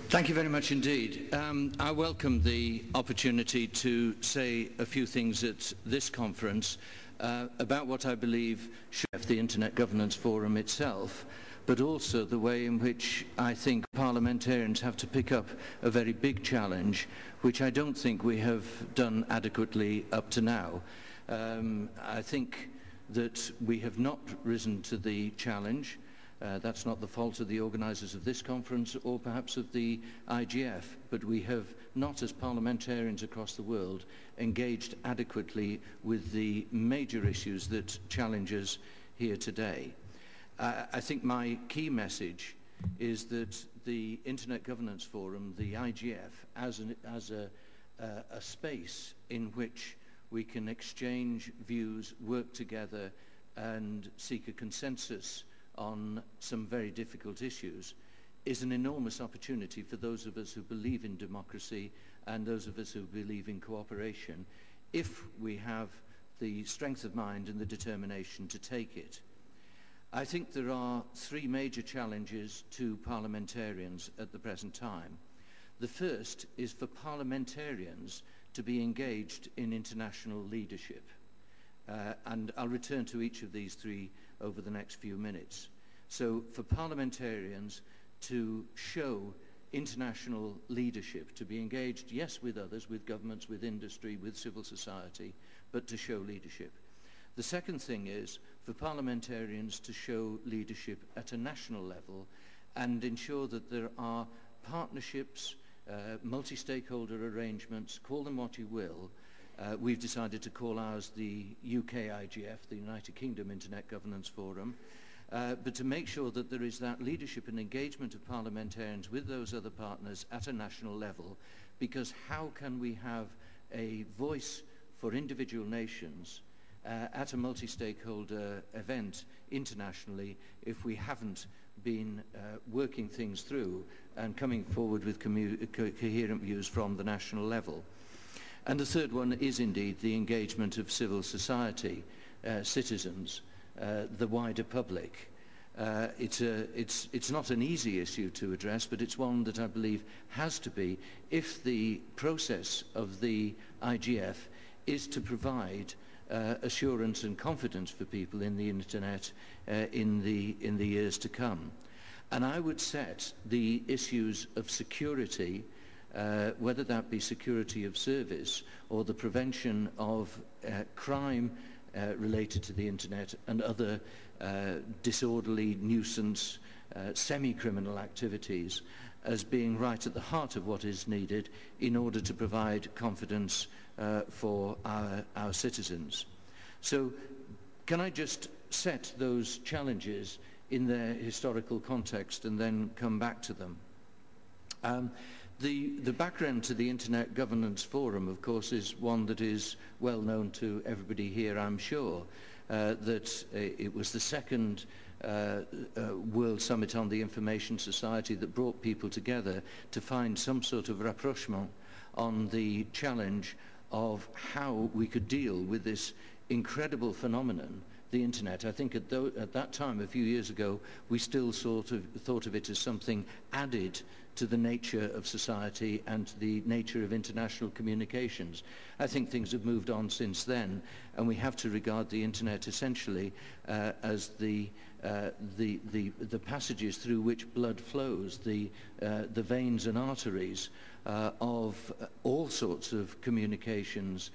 Thank you very much indeed. I welcome the opportunity to say a few things at this conference about what I believe should have the Internet Governance Forum itself, but also the way in which I think parliamentarians have to pick up a very big challenge, which I don't think we have done adequately up to now. I think that we have not risen to the challenge. That's not the fault of the organisers of this conference or perhaps of the IGF, but we have not, as parliamentarians across the world, engaged adequately with the major issues that challenge us here today. I think my key message is that the Internet Governance Forum, the IGF, as a space in which we can exchange views, work together and seek a consensus on some very difficult issues, is an enormous opportunity for those of us who believe in democracy and those of us who believe in cooperation, if we have the strength of mind and the determination to take it. I think there are three major challenges to parliamentarians at the present time. The first is for parliamentarians to be engaged in international leadership. And I'll return to each of these three over the next few minutes. So for parliamentarians to show international leadership, to be engaged, yes, with others, with governments, with industry, with civil society, but to show leadership. The second thing is for parliamentarians to show leadership at a national level and ensure that there are partnerships, multi-stakeholder arrangements, call them what you will. We've decided to call ours the UK IGF, the United Kingdom Internet Governance Forum, but to make sure that there is that leadership and engagement of parliamentarians with those other partners at a national level, because how can we have a voice for individual nations at a multi-stakeholder event internationally if we haven't been working things through and coming forward with coherent views from the national level? And the third one is indeed the engagement of civil society, citizens, the wider public. It's not an easy issue to address, but it's one that I believe has to be if the process of the IGF is to provide assurance and confidence for people in the Internet in the years to come. And I would set the issues of security, whether that be security of service or the prevention of crime related to the Internet and other disorderly nuisance, semi-criminal activities, as being right at the heart of what is needed in order to provide confidence for our citizens. So can I just set those challenges in their historical context and then come back to them? The background to the Internet Governance Forum, of course, is one that is well known to everybody here, I'm sure, that it was the second World Summit on the Information Society that brought people together to find some sort of rapprochement on the challenge of how we could deal with this incredible phenomenon, the Internet. I think at that time, a few years ago, we still sort of thought of it as something added to the nature of society and to the nature of international communications. I think things have moved on since then, and we have to regard the Internet essentially as the passages through which blood flows, the veins and arteries of all sorts of communications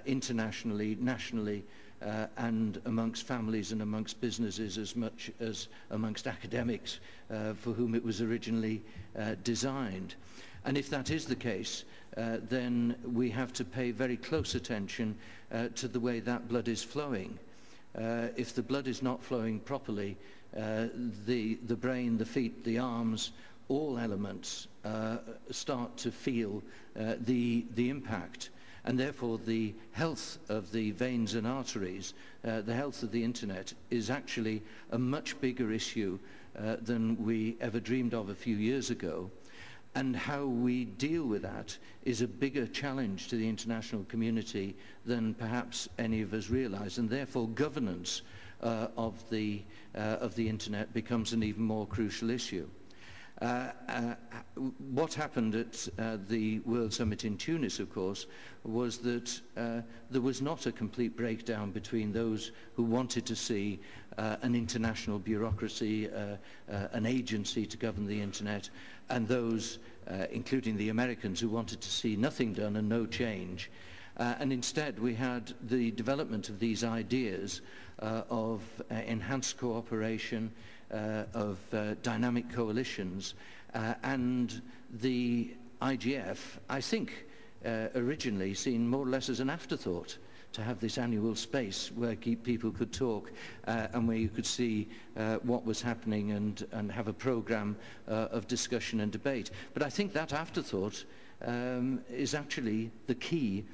internationally, nationally, and amongst families and amongst businesses as much as amongst academics for whom it was originally designed. And if that is the case, then we have to pay very close attention to the way that blood is flowing. If the blood is not flowing properly, the brain, the feet, the arms, all elements start to feel the impact. And therefore the health of the veins and arteries, the health of the Internet, is actually a much bigger issue than we ever dreamed of a few years ago. And how we deal with that is a bigger challenge to the international community than perhaps any of us realize. And therefore governance of the Internet becomes an even more crucial issue. what happened at the World Summit in Tunis, of course, was that there was not a complete breakdown between those who wanted to see an international bureaucracy, an agency to govern the internet, and those, including the Americans, who wanted to see nothing done and no change. And instead we had the development of these ideas of enhanced cooperation, of dynamic coalitions, and the IGF, I think, originally seen more or less as an afterthought to have this annual space where people could talk and where you could see what was happening and have a program of discussion and debate. But I think that afterthought is actually the key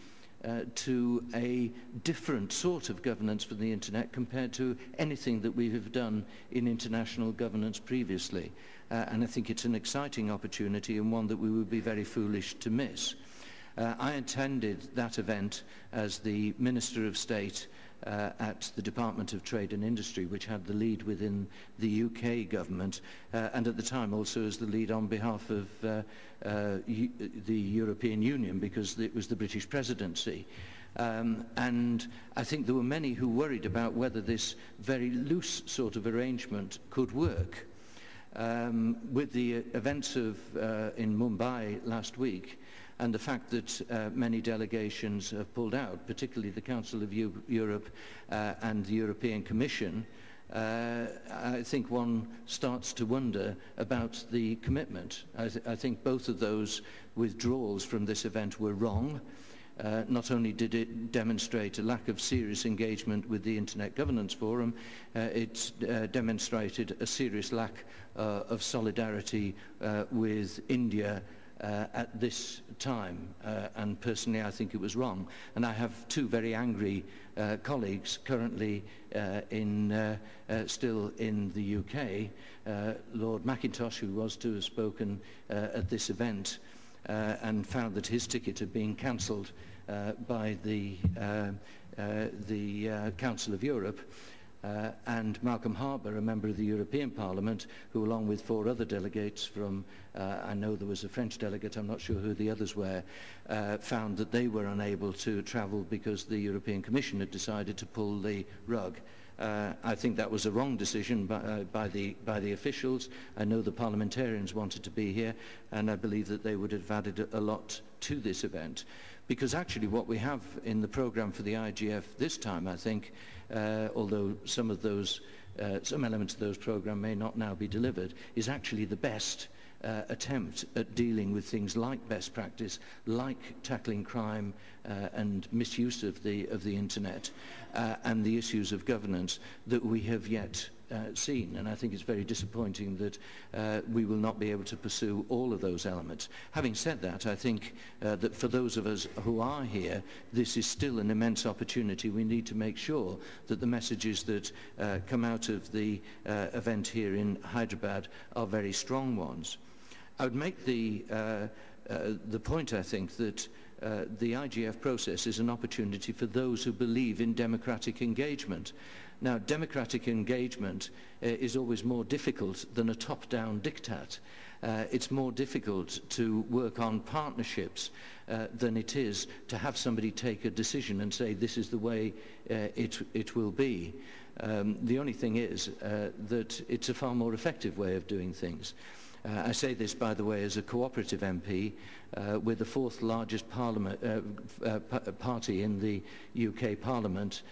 to a different sort of governance for the internet compared to anything that we have done in international governance previously. And I think it's an exciting opportunity and one that we would be very foolish to miss. I attended that event as the Minister of State at the Department of Trade and Industry, which had the lead within the UK government, and at the time also as the lead on behalf of the European Union, because it was the British presidency. And I think there were many who worried about whether this very loose sort of arrangement could work. With the events of in Mumbai last week, and the fact that many delegations have pulled out, particularly the Council of Europe and the European Commission, I think one starts to wonder about the commitment. I think both of those withdrawals from this event were wrong. Not only did it demonstrate a lack of serious engagement with the Internet Governance Forum, it demonstrated a serious lack of solidarity with India at this time, and personally I think it was wrong. And I have two very angry colleagues currently still in the UK, Lord Mackintosh, who was to have spoken at this event, and found that his ticket had been cancelled by the Council of Europe, and Malcolm Harbour, a member of the European Parliament, who along with 4 other delegates from, I know there was a French delegate, I'm not sure who the others were, found that they were unable to travel because the European Commission had decided to pull the rug. I think that was a wrong decision by the officials. I know the parliamentarians wanted to be here, and I believe that they would have added a lot to this event. Because actually what we have in the programme for the IGF this time, I think, although some elements of those programmes may not now be delivered, is actually the best attempt at dealing with things like best practice, like tackling crime and misuse of the internet, and the issues of governance that we have yet seen. And I think it's very disappointing that we will not be able to pursue all of those elements. Having said that, I think that for those of us who are here, this is still an immense opportunity. We need to make sure that the messages that come out of the event here in Hyderabad are very strong ones. I would make the point, I think, that the IGF process is an opportunity for those who believe in democratic engagement. Now, democratic engagement is always more difficult than a top-down diktat. It's more difficult to work on partnerships than it is to have somebody take a decision and say this is the way it will be. The only thing is that it's a far more effective way of doing things. I say this, by the way, as a cooperative MP. We're the 4th largest party in the UK Parliament.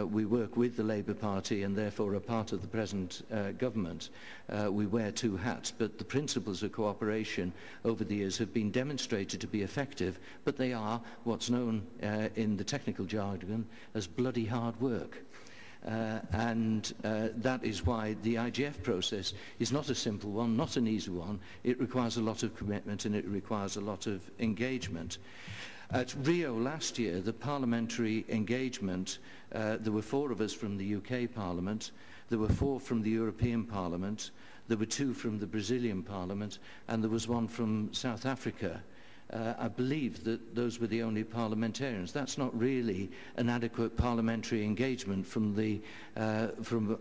We work with the Labour Party and therefore are part of the present government. We wear 2 hats, but the principles of cooperation over the years have been demonstrated to be effective, but they are what's known in the technical jargon as bloody hard work. That is why the IGF process is not a simple one, not an easy one. It requires a lot of commitment and it requires a lot of engagement. At Rio last year, the parliamentary engagement, there were 4 of us from the UK Parliament, there were 4 from the European Parliament, there were 2 from the Brazilian Parliament, and there was 1 from South Africa. I believe that those were the only parliamentarians. That's not really an adequate parliamentary engagement from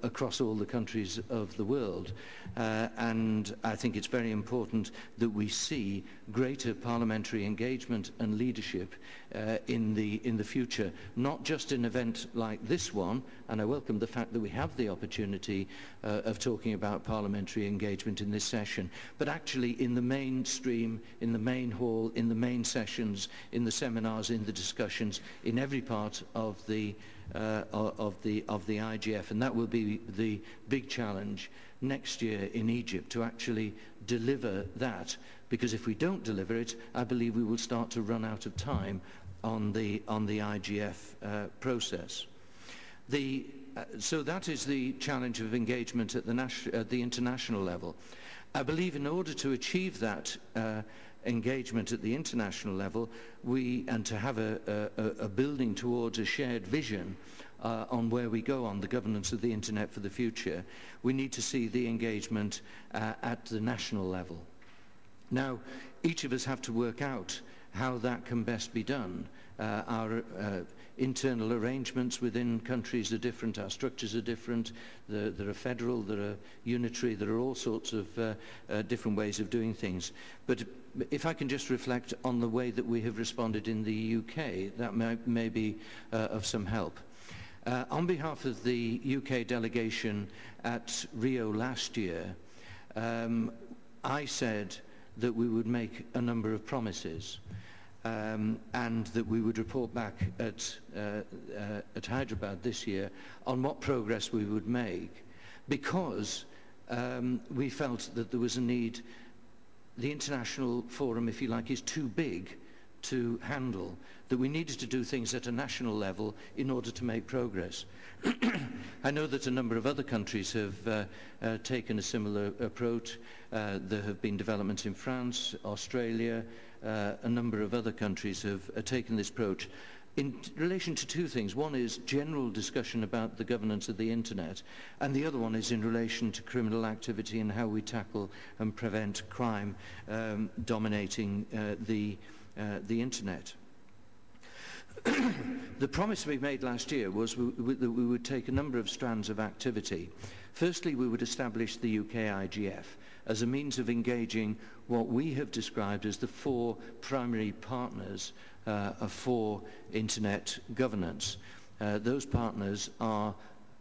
across all the countries of the world. And I think it's very important that we see greater parliamentary engagement and leadership in the future, not just in an event like this one, and I welcome the fact that we have the opportunity of talking about parliamentary engagement in this session, but actually in the mainstream, in the main hall, in the main sessions, in the seminars, in the discussions, in every part of the IGF, and that will be the big challenge next year in Egypt, to actually deliver that, because if we don't deliver it, I believe we will start to run out of time on the IGF process. So that is the challenge of engagement at the international level. I believe in order to achieve that engagement at the international level, and to have a building towards a shared vision on where we go on the governance of the internet for the future, we need to see the engagement at the national level. Now, each of us have to work out how that can best be done. Our internal arrangements within countries are different, our structures are different, there are federal, there are unitary, there are all sorts of different ways of doing things. But if I can just reflect on the way that we have responded in the UK, that may be of some help. On behalf of the UK delegation at Rio last year, I said that we would make a number of promises. And that we would report back at Hyderabad this year on what progress we would make, because we felt that there was a need. The international forum, if you like, is too big to handle, that we needed to do things at a national level in order to make progress. I know that a number of other countries have taken a similar approach. There have been developments in France, Australia, a number of other countries have taken this approach in relation to two things. One is general discussion about the governance of the internet, and the other one is in relation to criminal activity and how we tackle and prevent crime dominating the internet. The promise we made last year was that we would take a number of strands of activity. Firstly, we would establish the UK IGF as a means of engaging what we have described as the four primary partners for internet governance. Those partners are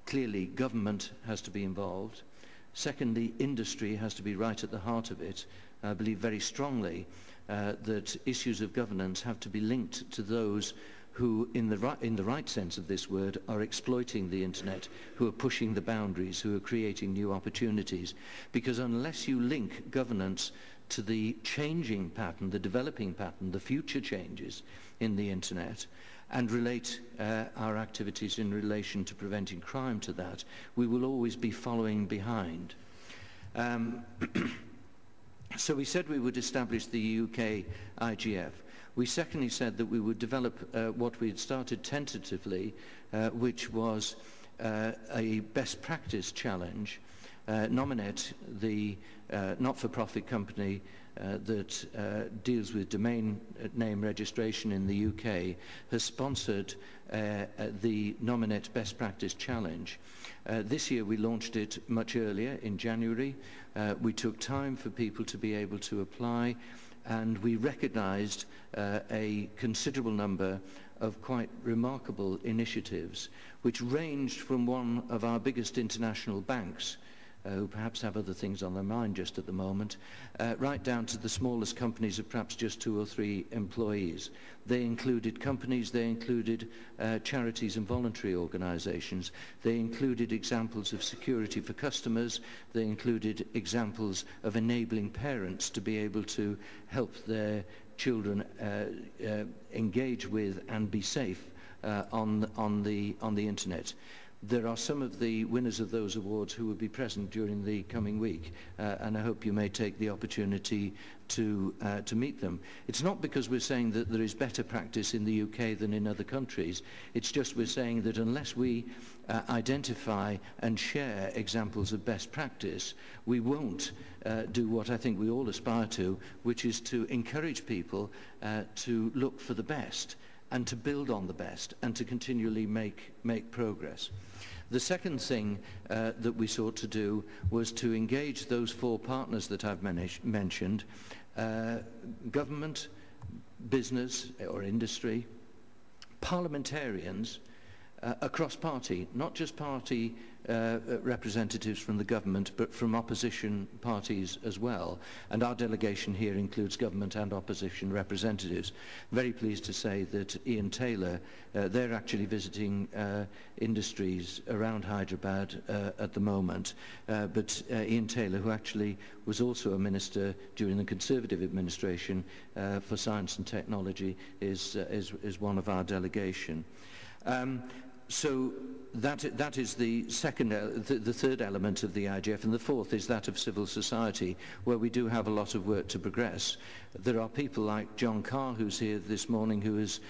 clearly government has to be involved. Secondly, industry has to be right at the heart of it. I believe very strongly that issues of governance have to be linked to those who, in the right sense of this word, are exploiting the internet, who are pushing the boundaries, who are creating new opportunities. Because unless you link governance to the changing pattern, the developing pattern, the future changes in the internet, and relate our activities in relation to preventing crime to that, we will always be following behind. So we said we would establish the UK IGF. We secondly said that we would develop what we had started tentatively, which was a best practice challenge. Nominate, the not-for-profit company that deals with domain name registration in the UK, has sponsored the Nominate Best Practice Challenge. This year we launched it much earlier, in January. We took time for people to be able to apply, and we recognized a considerable number of quite remarkable initiatives, which ranged from one of our biggest international banks, who perhaps have other things on their mind just at the moment, right down to the smallest companies of perhaps just 2 or 3 employees. They included companies, they included charities and voluntary organizations, they included examples of security for customers, they included examples of enabling parents to be able to help their children engage with and be safe on the internet. there are some of the winners of those awards who will be present during the coming week, and I hope you may take the opportunity to meet them. It's not because we're saying that there is better practice in the UK than in other countries. It's just we're saying that unless we identify and share examples of best practice, we won't do what I think we all aspire to, which is to encourage people to look for the best and to build on the best and to continually make progress. The second thing that we sought to do was to engage those four partners that I've mentioned, government, business or industry, parliamentarians, across party, not just party representatives from the government, but from opposition parties as well. And our delegation here includes government and opposition representatives. Very pleased to say that Ian Taylor, they're actually visiting industries around Hyderabad at the moment. But Ian Taylor, who actually was also a minister during the Conservative administration for science and technology, is one of our delegation. So that is the second, the third element of the IGF, and the fourth is that of civil society, where we do have a lot of work to progress. There are people like John Carr, who's here this morning, who has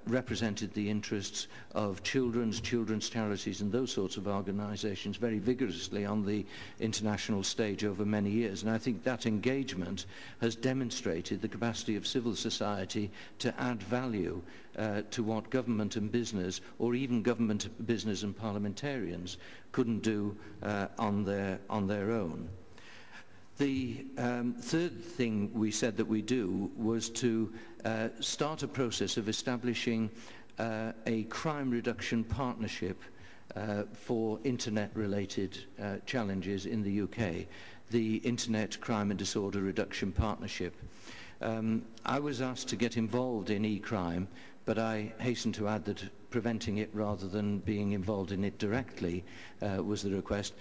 represented the interests of children's charities and those sorts of organisations very vigorously on the international stage over many years. And I think that engagement has demonstrated the capacity of civil society to add value to what government and business, or even government, business and parliamentarians couldn't do on their own. The third thing we said that we do was to start a process of establishing a crime reduction partnership for internet-related challenges in the UK, the Internet Crime and Disorder Reduction Partnership. I was asked to get involved in e-crime, but I hasten to add that preventing it rather than being involved in it directly was the request,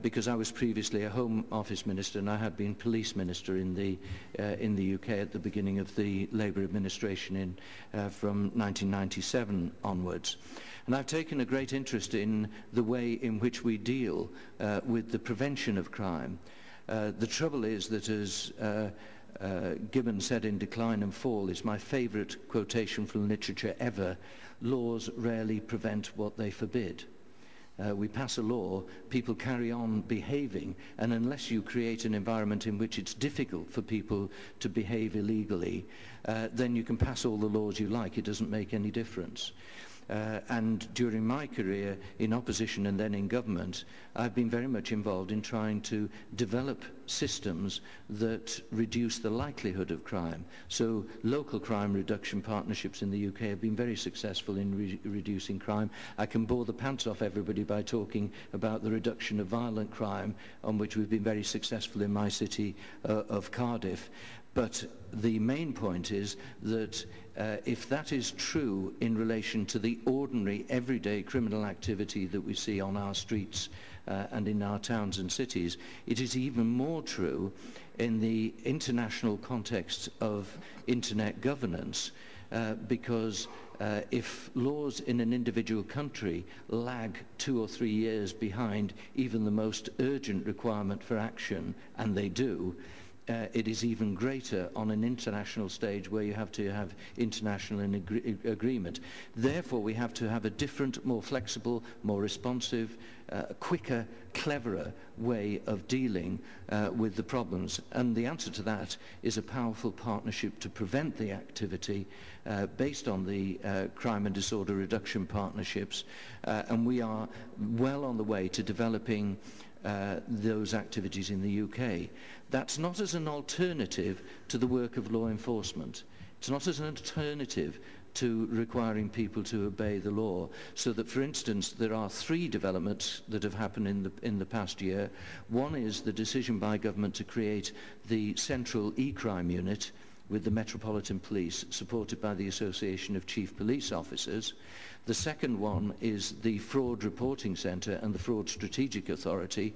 because I was previously a Home Office Minister and I had been Police Minister in the UK at the beginning of the Labour administration from 1997 onwards. And I've taken a great interest in the way in which we deal with the prevention of crime. The trouble is that, as Gibbon said in Decline and Fall, is my favourite quotation from literature ever: laws rarely prevent what they forbid. We pass a law, people carry on behaving, and unless you create an environment in which it's difficult for people to behave illegally, then you can pass all the laws you like, it doesn't make any difference. And during my career in opposition and then in government, I've been very much involved in trying to develop systems that reduce the likelihood of crime. So local crime reduction partnerships in the UK have been very successful in reducing crime. I can bore the pants off everybody by talking about the reduction of violent crime, on which we've been very successful in my city of Cardiff. But the main point is that if that is true in relation to the ordinary, everyday criminal activity that we see on our streets and in our towns and cities, it is even more true in the international context of internet governance, because if laws in an individual country lag 2 or 3 years behind even the most urgent requirement for action, and they do, it is even greater on an international stage where you have to have international agreement. Therefore, we have to have a different, more flexible, more responsive, quicker, cleverer way of dealing with the problems. And the answer to that is a powerful partnership to prevent the activity based on the crime and disorder reduction partnerships. And we are well on the way to developing those activities in the UK. That's not as an alternative to the work of law enforcement. It's not as an alternative to requiring people to obey the law. So that, for instance, there are 3 developments that have happened in the past year. One is the decision by government to create the Central E-Crime Unit with the Metropolitan Police, supported by the Association of Chief Police Officers. The second one is the Fraud Reporting Centre and the Fraud Strategic Authority,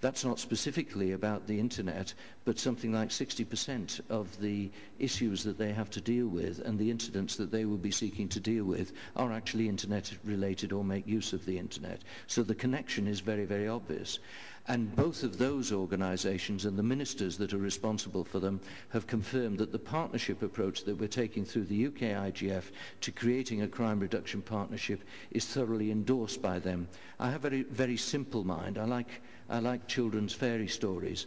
That's not specifically about the internet, but something like 60% of the issues that they have to deal with and the incidents that they will be seeking to deal with are actually internet related or make use of the internet. So the connection is very, very obvious. And both of those organisations and the ministers that are responsible for them have confirmed that the partnership approach that we're taking through the UK IGF to creating a crime reduction partnership is thoroughly endorsed by them. I have a very, very simple mind. I like children's fairy stories.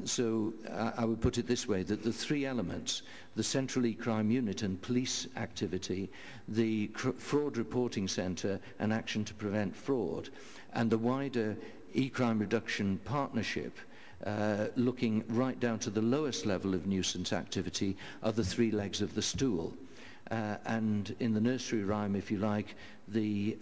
So I would put it this way, that the three elements, the Central E-Crime Unit and police activity, the Fraud Reporting Centre and Action to Prevent Fraud, and the wider E-Crime Reduction Partnership, looking right down to the lowest level of nuisance activity, are the three legs of the stool. And in the nursery rhyme, if you like, the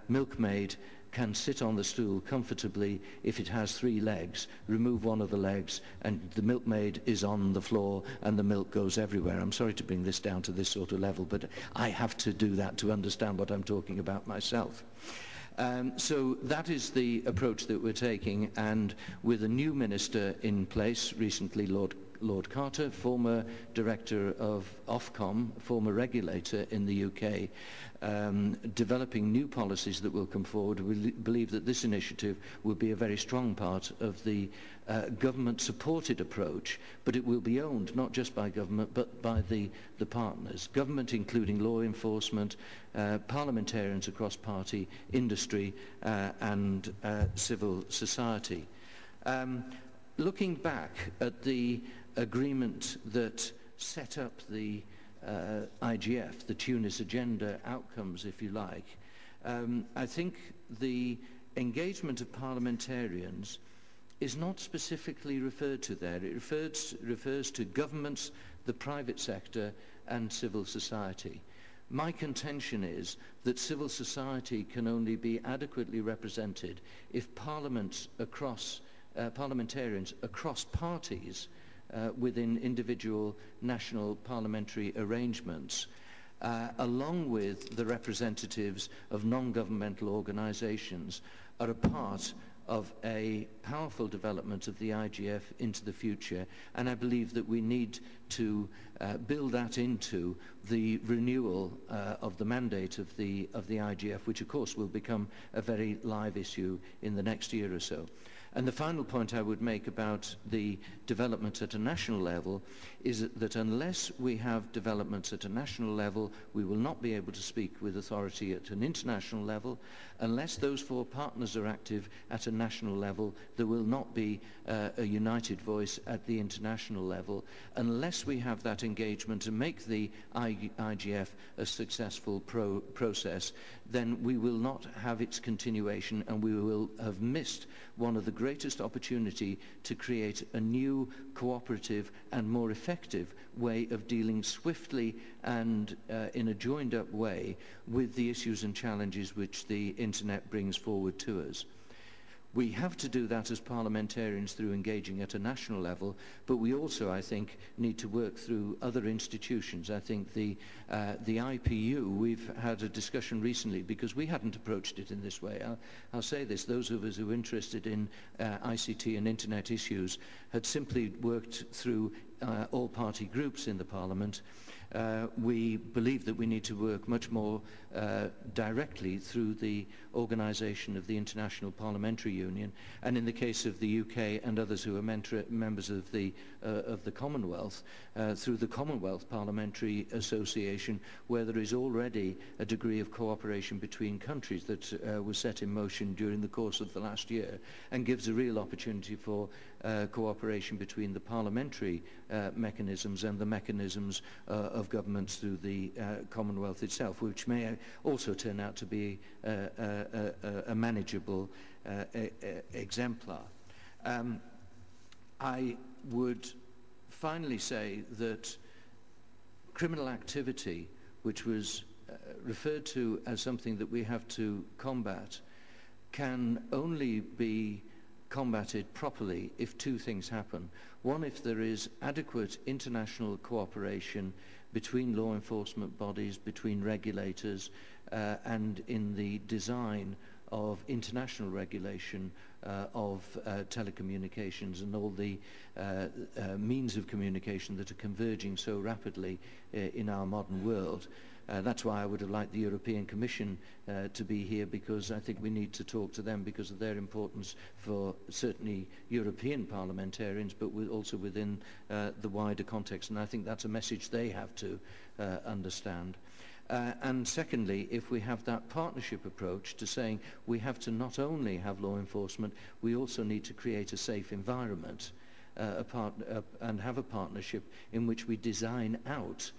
milkmaid can sit on the stool comfortably if it has three legs, remove one of the legs, and the milkmaid is on the floor and the milk goes everywhere. I'm sorry to bring this down to this sort of level, but I have to do that to understand what I'm talking about myself. So that is the approach that we're taking, and with a new minister in place recently, Lord Carter, former director of Ofcom, former regulator in the UK, developing new policies that will come forward. We believe that this initiative will be a very strong part of the government-supported approach, but it will be owned not just by government but by the partners. Government including law enforcement, parliamentarians across party, industry and civil society. Looking back at the agreement that set up the IGF, the Tunis Agenda outcomes, if you like, I think the engagement of parliamentarians is not specifically referred to there. It refers to governments, the private sector and civil society. My contention is that civil society can only be adequately represented if parliaments across, parliamentarians across parties within individual national parliamentary arrangements, along with the representatives of non-governmental organisations, are a part of a powerful development of the IGF into the future, and I believe that we need to build that into the renewal of the mandate of the IGF, which of course will become a very live issue in the next year or so. And the final point I would make about the development at a national level is that unless we have developments at a national level, we will not be able to speak with authority at an international level. Unless those four partners are active at a national level, there will not be a united voice at the international level. Unless we have that engagement and make the IGF a successful process, then we will not have its continuation, and we will have missed one of the greatest opportunity to create a new cooperative and more effective way of dealing swiftly and in a joined-up way with the issues and challenges which the internet brings forward to us. We have to do that as parliamentarians through engaging at a national level, but we also, I think, need to work through other institutions. I think the IPU, we've had a discussion recently because we hadn't approached it in this way. I'll say this, those of us who are interested in ICT and internet issues had simply worked through all party groups in the Parliament. We believe that we need to work much more directly through the organisation of the International Parliamentary Union, and in the case of the UK and others who are members of the Commonwealth, through the Commonwealth Parliamentary Association, where there is already a degree of cooperation between countries that was set in motion during the course of the last year, and gives a real opportunity for cooperation between the parliamentary mechanisms and the mechanisms of governments through the Commonwealth itself, which may also turn out to be a manageable exemplar. I would finally say that criminal activity, which was referred to as something that we have to combat, can only be combated properly if two things happen. One, if there is adequate international cooperation between law enforcement bodies, between regulators, and in the design of international regulation of telecommunications and all the means of communication that are converging so rapidly in our modern world. That's why I would have liked the European Commission to be here, because I think we need to talk to them because of their importance for certainly European parliamentarians, but also within the wider context. And I think that's a message they have to understand. And secondly, if we have that partnership approach to saying we have to not only have law enforcement, we also need to create a safe environment and have a partnership in which we design out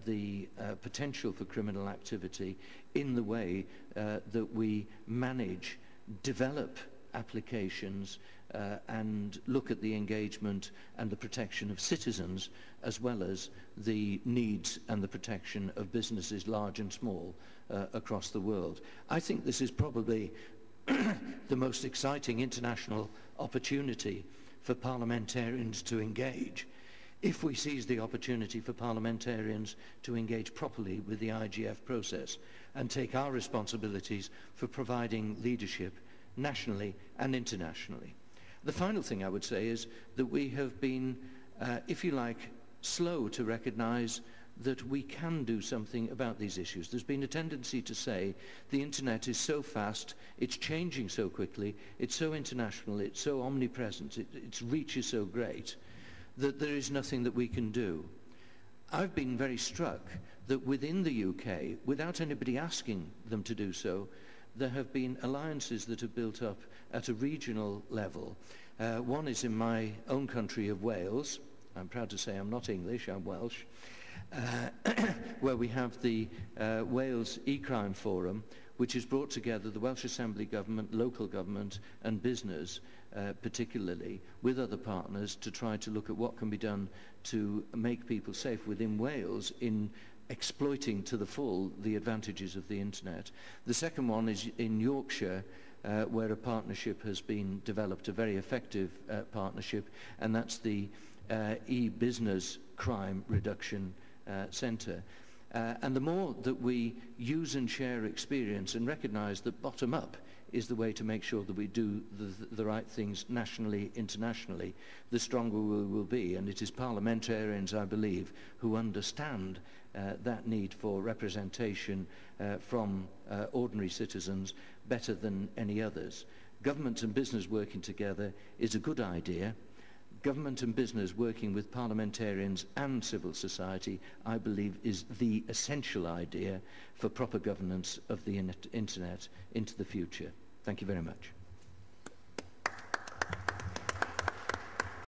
the potential for criminal activity in the way that we manage, develop applications and look at the engagement and the protection of citizens, as well as the needs and the protection of businesses large and small across the world. I think this is probably the most exciting international opportunity for parliamentarians to engage, if we seize the opportunity for parliamentarians to engage properly with the IGF process and take our responsibilities for providing leadership nationally and internationally. The final thing I would say is that we have been, if you like, slow to recognise that we can do something about these issues. There's been a tendency to say the internet is so fast, it's changing so quickly, it's so international, it's so omnipresent, its reach is so great, that there is nothing that we can do. I've been very struck that within the UK, without anybody asking them to do so, there have been alliances that have built up at a regional level. One is in my own country of Wales. I'm proud to say I'm not English, I'm Welsh. Where we have the Wales E-Crime Forum, which has brought together the Welsh Assembly Government, local government and business, particularly with other partners, to try to look at what can be done to make people safe within Wales in exploiting to the full the advantages of the internet. The second one is in Yorkshire, where a partnership has been developed, a very effective partnership, and that's the e-business crime reduction centre. And the more that we use and share experience and recognise that bottom up is the way to make sure that we do the right things nationally, internationally, the stronger we will be. And it is parliamentarians, I believe, who understand that need for representation from ordinary citizens better than any others. Government and business working together is a good idea. Government and business working with parliamentarians and civil society, I believe, is the essential idea for proper governance of the internet into the future. Thank you very much.